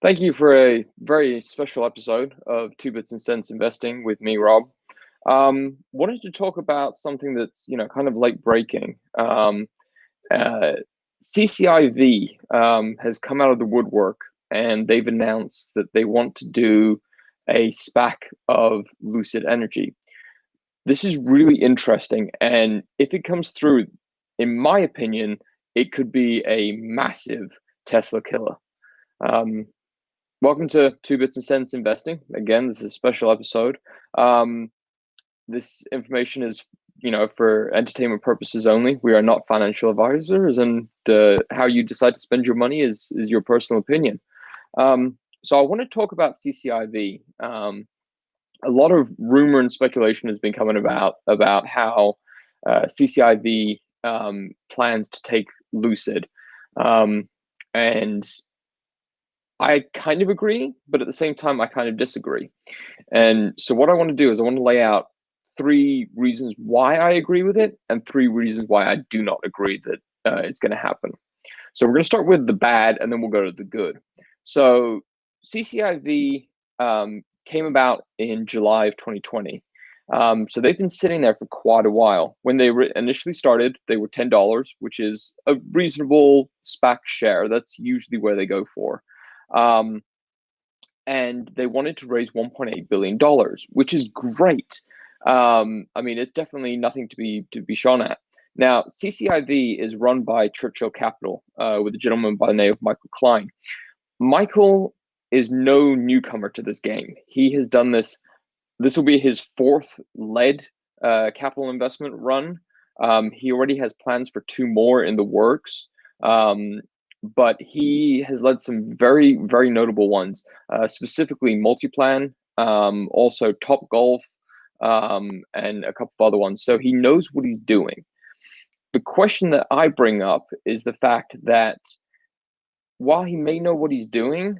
Thank you for a very special episode of Two Bits and Cents Investing with me, Rob. Wanted to talk about something that's kind of late breaking. Uh, CCIV has come out of the woodwork and they've announced that they want to do a SPAC of Lucid Energy. This is really interesting, and if it comes through, in my opinion, it could be a massive Tesla killer. Um, Welcome to Two Bits and Cents Investing. Again, this is a special episode. This information is, for entertainment purposes only. We are not financial advisors, and how you decide to spend your money is your personal opinion. So I want to talk about CCIV. A lot of rumor and speculation has been coming about how CCIV plans to take Lucid, and I kind of agree, but at the same time, I kind of disagree. And so, what I want to do is I want to lay out three reasons why I agree with it and three reasons why I do not agree that it's going to happen. So, we're going to start with the bad and then we'll go to the good. So, CCIV came about in July of 2020. So, they've been sitting there for quite a while. When they initially started, they were $10, which is a reasonable SPAC share. That's usually where they go for. Um, and they wanted to raise $1.8 billion, which is great. I mean, it's definitely nothing to be shone at. Now, CCIV is run by Churchill Capital with a gentleman by the name of Michael Klein. Michael is no newcomer to this game. He has done this. This will be his fourth lead capital investment run. He already has plans for two more in the works. But he has led some very, very notable ones, specifically Multiplan, also Top Golf, and a couple of other ones. So he knows what he's doing. The question that I bring up is the fact that while he may know what he's doing,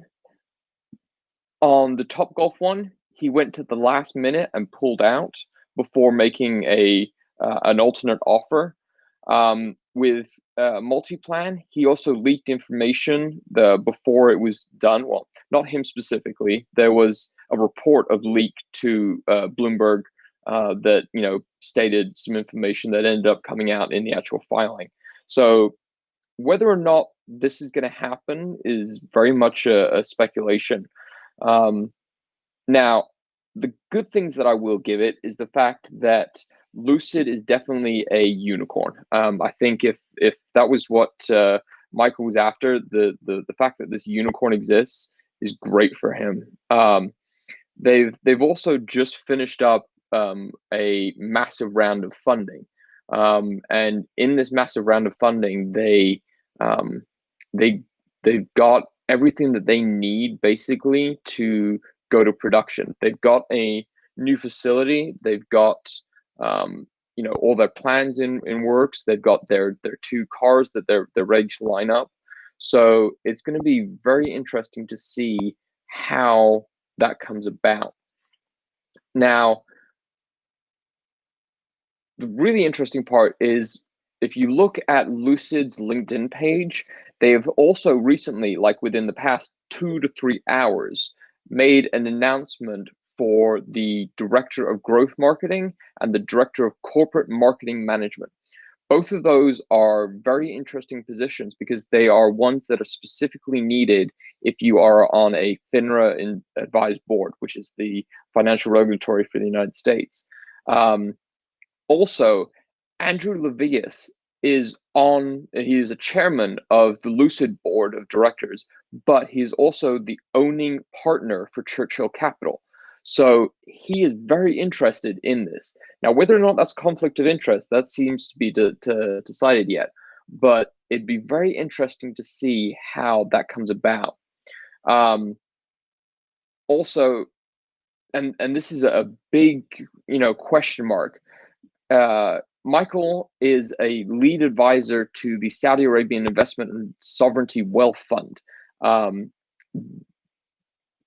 on the Top Golf one, he went to the last minute and pulled out before making an alternate offer. With Multiplan, he also leaked information before it was done. Well, not him specifically. There was a report of leak to Bloomberg that stated some information that ended up coming out in the actual filing. So whether or not this is going to happen is very much a speculation. Um, Now, the good things that I will give it is the fact that Lucid is definitely a unicorn. I think if that was what Michael was after, the fact that this unicorn exists is great for him. They've also just finished up a massive round of funding, and in this massive round of funding, um, they they've got everything that they need basically to go to production. They've got a new facility. They've got all their plans in works. They've got their two cars that they're ready to line up. So it's going to be very interesting to see how that comes about. Now, the really interesting part is if you look at Lucid's LinkedIn page, they have also recently, like within the past 2 to 3 hours, made an announcement for the director of growth marketing and the director of corporate marketing management. Both of those are very interesting positions because they are ones that are specifically needed if you are on a FINRA advised board, which is the financial regulatory for the United States. Also, Andrew Levias he is a chairman of the Lucid board of directors, but he is also the owning partner for Churchill Capital. So he is very interested in this. Now, whether or not that's conflict of interest, that seems to be decided yet, but it'd be very interesting to see how that comes about. Also, and this is a big, question mark. Michael is a lead advisor to the Saudi Arabian Investment and Sovereignty Wealth Fund.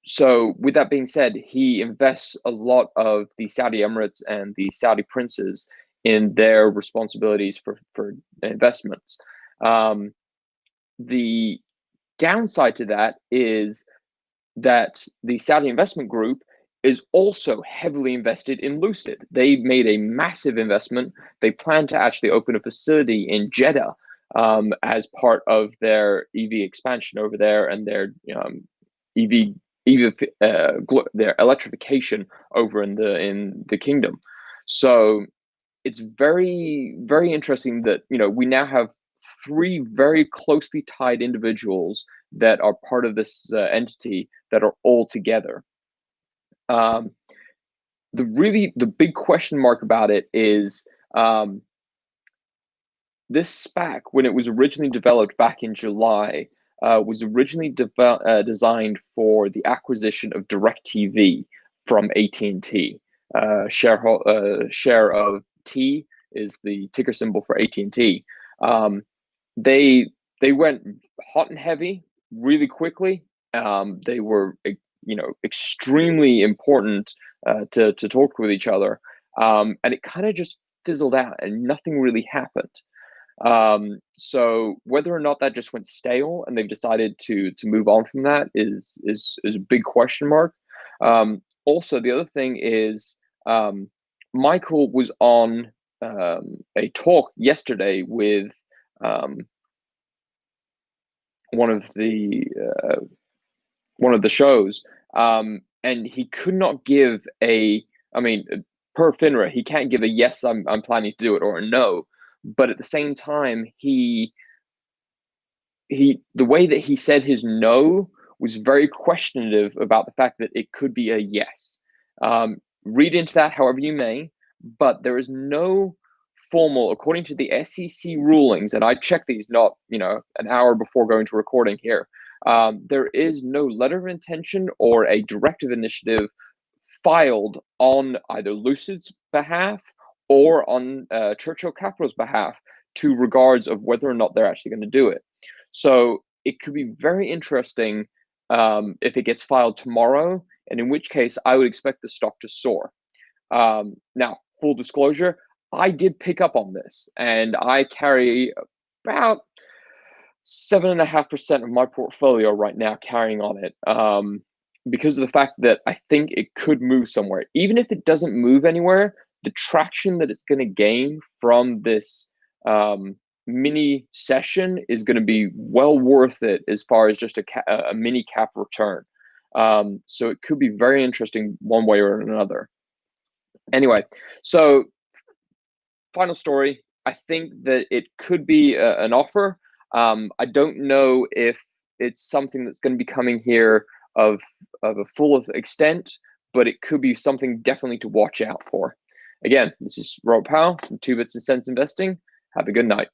So, with that being said, he invests a lot of the Saudi Emirates and the Saudi princes in their responsibilities for investments. The downside to that is that the Saudi investment group is also heavily invested in Lucid. They made a massive investment. They plan to actually open a facility in Jeddah as part of their EV expansion over there and their EV, their electrification over in the kingdom. So it's very, very interesting that we now have three very closely tied individuals that are part of this entity that are all together. The big question mark about it is this SPAC, when it was originally developed back in July, was originally designed for the acquisition of DirecTV from AT&T. Share of T is the ticker symbol for AT&T. They went hot and heavy really quickly. They were extremely important to talk with each other, and it kind of just fizzled out and nothing really happened. So whether or not that just went stale and they've decided to move on from that is a big question mark. Also, the other thing is Michael was on a talk yesterday with one of the shows, and he could not give per FINRA, he can't give a yes, I'm planning to do it, or a no. But at the same time, the way that he said his no was very questionative about the fact that it could be a yes. Read into that however you may, but there is no formal, according to the SEC rulings, and I checked these not an hour before going to recording here. There is no letter of intention or a directive initiative filed on either Lucid's behalf or on Churchill Capital's behalf to regards of whether or not they're actually going to do it. So it could be very interesting if it gets filed tomorrow, and in which case I would expect the stock to soar. Now, full disclosure, I did pick up on this, and I carry about 7.5% of my portfolio right now carrying on it. Because of the fact that I think it could move somewhere. Even if it doesn't move anywhere, the traction that it's going to gain from this mini session is going to be well worth it as far as just a mini cap return. So it could be very interesting one way or another. Anyway, so final story. I think that it could be an offer. I don't know if it's something that's going to be coming here of a full extent, but it could be something definitely to watch out for. Again, this is Rob Powell from 2 Bits and Cents Investing. Have a good night.